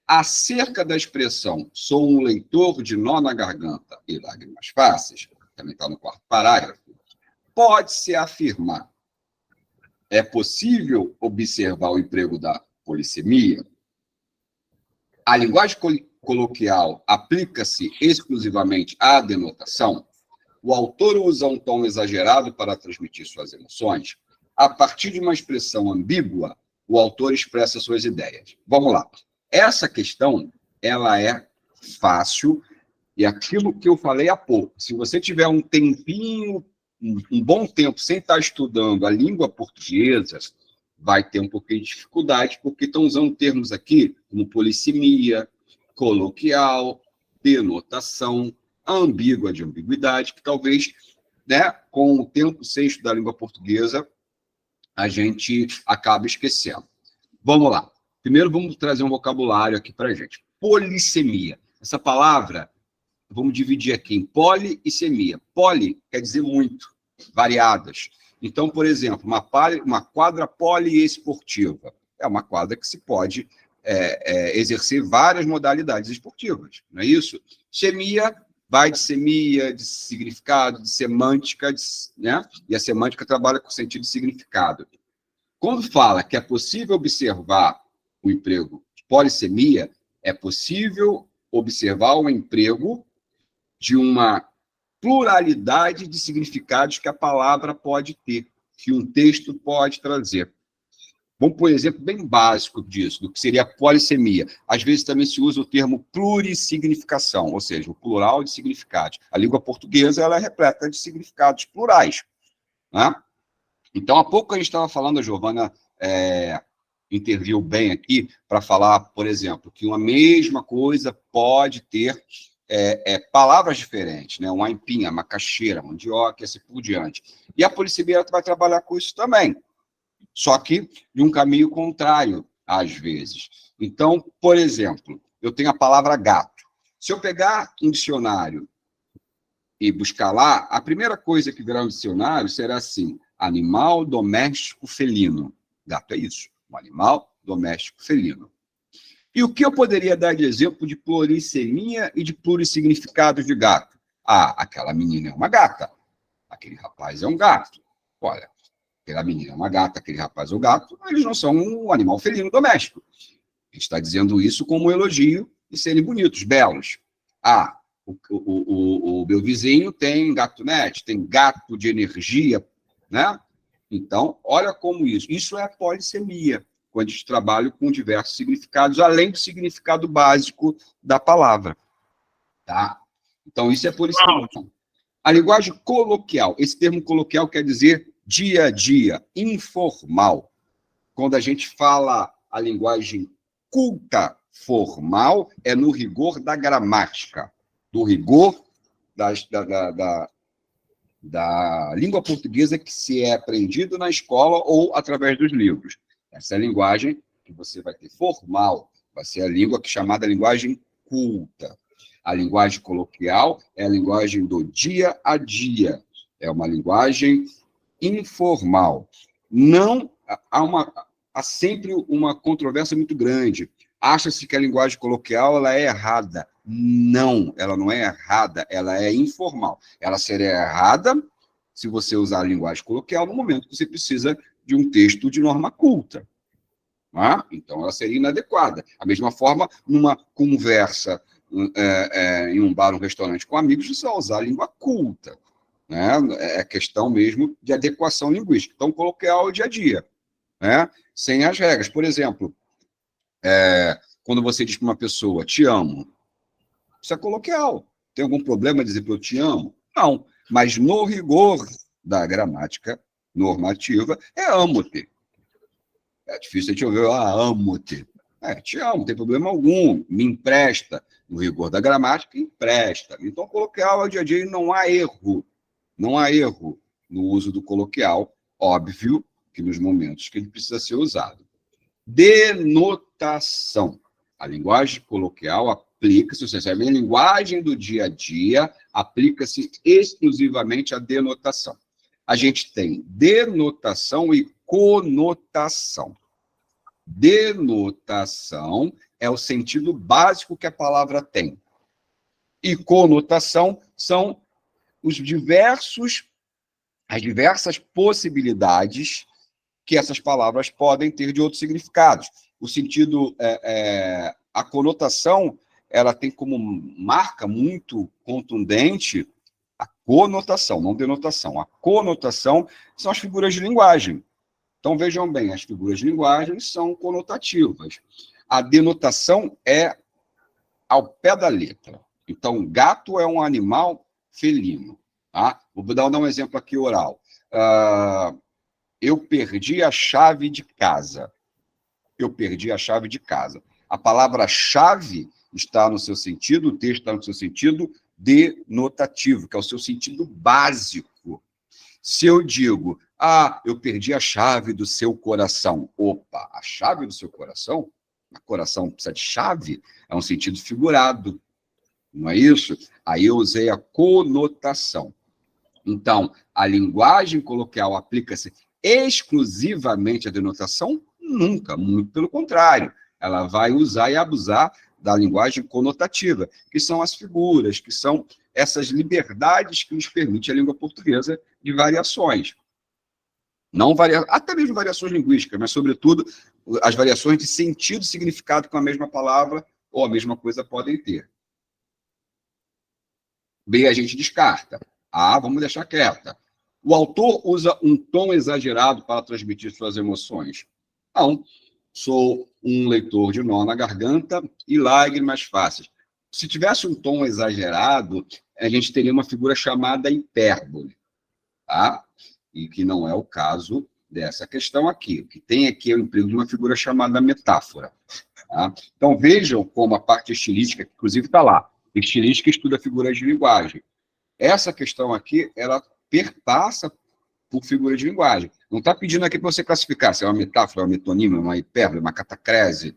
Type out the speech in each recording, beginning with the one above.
Acerca da expressão sou um leitor de nó na garganta e lágrimas fáceis, também está no quarto parágrafo, pode-se afirmar: é possível observar o emprego da polissemia? A linguagem coloquial aplica-se exclusivamente à denotação? O autor usa um tom exagerado para transmitir suas emoções? A partir de uma expressão ambígua, o autor expressa suas ideias. Vamos lá. Essa questão, ela é fácil, e aquilo que eu falei há pouco, se você tiver um tempinho, um bom tempo sem estar estudando a língua portuguesa, vai ter um pouquinho de dificuldade, porque estão usando termos aqui como polissemia, coloquial, denotação, ambígua de ambiguidade, que talvez, né, com o tempo sem estudar a língua portuguesa, a gente acaba esquecendo. Vamos lá. Primeiro, vamos trazer um vocabulário aqui para a gente. Polissemia. Essa palavra, vamos dividir aqui em poli e semia. Poli quer dizer muito, variadas. Então, por exemplo, uma quadra poliesportiva é uma quadra que se pode exercer várias modalidades esportivas, não é isso? Semia vai de semia, de significado, de semântica, né? E a semântica trabalha com sentido de significado. Quando fala que é possível observar o emprego de polissemia, é possível observar o emprego de uma pluralidade de significados que a palavra pode ter, que um texto pode trazer. Vamos pôr um exemplo bem básico disso, do que seria a polissemia. Às vezes também se usa o termo plurissignificação, ou seja, o plural de significados. A língua portuguesa ela é repleta de significados plurais, né? Então, há pouco a gente estava falando, a Giovana interviu bem aqui para falar, por exemplo, que uma mesma coisa pode ter palavras diferentes, né? Uma aipim, macaxeira, mandioca, e assim por diante. E a polissemia vai trabalhar com isso também, só que de um caminho contrário, às vezes. Então, por exemplo, eu tenho a palavra gato. Se eu pegar um dicionário e buscar lá, a primeira coisa que virá no dicionário será assim: animal doméstico felino. Gato é isso, um animal doméstico felino. E o que eu poderia dar de exemplo de polissemia e de plurissignificados de gato? Ah, aquela menina é uma gata, aquele rapaz é um gato. Olha, aquela menina é uma gata, aquele rapaz é um gato, eles não são um animal felino doméstico. A gente está dizendo isso como um elogio de serem bonitos, belos. Ah, o meu vizinho tem gatunete, tem gato de energia, né? Então, olha como isso é a polissemia, quando a gente trabalha com diversos significados, além do significado básico da palavra. Tá? Então, isso é polissemia. A linguagem coloquial, esse termo coloquial quer dizer dia a dia, informal. Quando a gente fala a linguagem culta, formal, é no rigor da gramática, do rigor da língua portuguesa que se é aprendido na escola ou através dos livros. Essa é a linguagem que você vai ter formal, vai ser a língua chamada linguagem culta. A linguagem coloquial é a linguagem do dia a dia, é uma linguagem informal. Não há sempre uma controvérsia muito grande. Acha-se que a linguagem coloquial ela é errada. Não, ela não é errada, ela é informal. Ela seria errada se você usar a linguagem coloquial no momento que você precisa de um texto de norma culta. Tá? Então, ela seria inadequada. Da mesma forma, numa conversa em um bar, um restaurante com amigos, você vai usar a língua culta. Né? É questão mesmo de adequação linguística. Então, coloquial é o dia a dia, né? Sem as regras. Por exemplo, quando você diz para uma pessoa, te amo, isso é coloquial. Tem algum problema dizer que eu te amo? Não. Mas no rigor da gramática normativa, é amo-te. É difícil a gente ouvir, amo-te. Te amo, não tem problema algum. Me empresta. No rigor da gramática, empresta. Então, coloquial é o dia a dia e não há erro. Não há erro no uso do coloquial, óbvio que nos momentos que ele precisa ser usado. Denotação. A linguagem coloquial aplica-se, você sabe, a linguagem do dia a dia aplica-se exclusivamente à denotação. A gente tem denotação e conotação. Denotação é o sentido básico que a palavra tem. E conotação são as diversas possibilidades que essas palavras podem ter de outros significados. O sentido, a conotação, ela tem como marca muito contundente a conotação, não denotação. A conotação são as figuras de linguagem. Então, vejam bem, as figuras de linguagem são conotativas. A denotação é ao pé da letra. Então, gato é um animal felino. Tá? Vou dar um exemplo aqui oral. Eu perdi a chave de casa. Eu perdi a chave de casa. A palavra chave está no seu sentido, o texto está no seu sentido denotativo, que é o seu sentido básico. Se eu digo, eu perdi a chave do seu coração. Opa, a chave do seu coração? O coração precisa de chave? É um sentido figurado. Não é isso? Aí eu usei a conotação. Então, a linguagem coloquial aplica-se exclusivamente à denotação? Nunca, muito pelo contrário. Ela vai usar e abusar da linguagem conotativa, que são as figuras, que são essas liberdades que nos permite a língua portuguesa de variações. Não até mesmo variações linguísticas, mas, sobretudo, as variações de sentido e significado que a mesma palavra ou a mesma coisa podem ter. B, a gente descarta. A, vamos deixar quieta. O autor usa um tom exagerado para transmitir suas emoções? Não. Sou um leitor de nó na garganta e lágrimas fáceis. Se tivesse um tom exagerado, a gente teria uma figura chamada hipérbole, tá? E que não é o caso dessa questão aqui. O que tem aqui é o emprego de uma figura chamada metáfora. Tá? Então, vejam como a parte estilística, que inclusive está lá. Estilística estuda figuras de linguagem. Essa questão aqui, ela perpassa por figura de linguagem. Não está pedindo aqui para você classificar se é uma metáfora, uma metonímia, uma hipérbole, uma catacrese.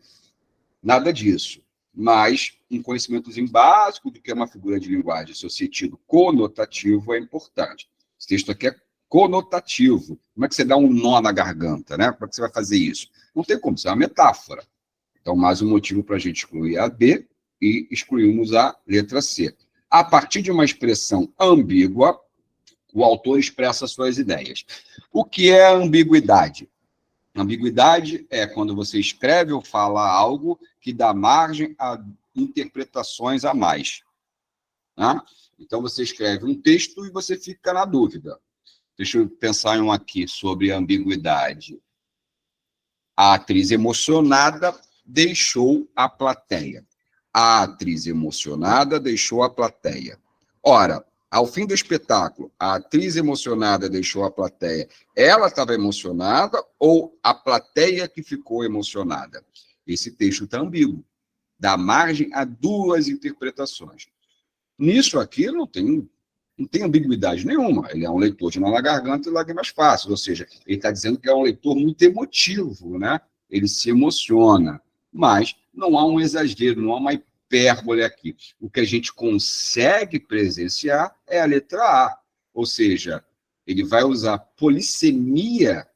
Nada disso. Mas um conhecimentozinho básico do que é uma figura de linguagem, seu sentido conotativo é importante. Esse texto aqui é conotativo. Como é que você dá um nó na garganta, né? Como é que você vai fazer isso? Não tem como, isso é uma metáfora. Então, mais um motivo para a gente excluir a B e excluirmos a letra C. A partir de uma expressão ambígua, o autor expressa suas ideias. O que é a ambiguidade? Ambiguidade é quando você escreve ou fala algo que dá margem a interpretações a mais. Né? Então, você escreve um texto e você fica na dúvida. Deixa eu pensar em um aqui sobre a ambiguidade. A atriz emocionada deixou a plateia. A atriz emocionada deixou a plateia. Ora, ao fim do espetáculo, a atriz emocionada deixou a plateia. Ela estava emocionada ou a plateia que ficou emocionada? Esse texto está ambíguo. Dá margem a duas interpretações. Nisso aqui não tem ambiguidade nenhuma. Ele é um leitor de nó na garganta e lágrimas fáceis. Ou seja, ele está dizendo que é um leitor muito emotivo, né? Ele se emociona. Mas não há um exagero, não há uma hipérbole aqui. O que a gente consegue presenciar é a letra A, ou seja, ele vai usar polissemia,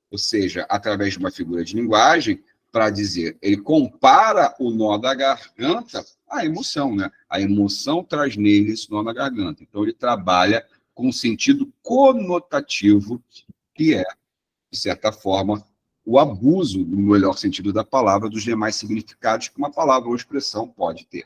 ou seja, através de uma figura de linguagem, para dizer, ele compara o nó da garganta à emoção, né? A emoção traz nele esse nó na garganta. Então, ele trabalha com um sentido conotativo, que é, de certa forma, o abuso, no melhor sentido da palavra, dos demais significados que uma palavra ou expressão pode ter.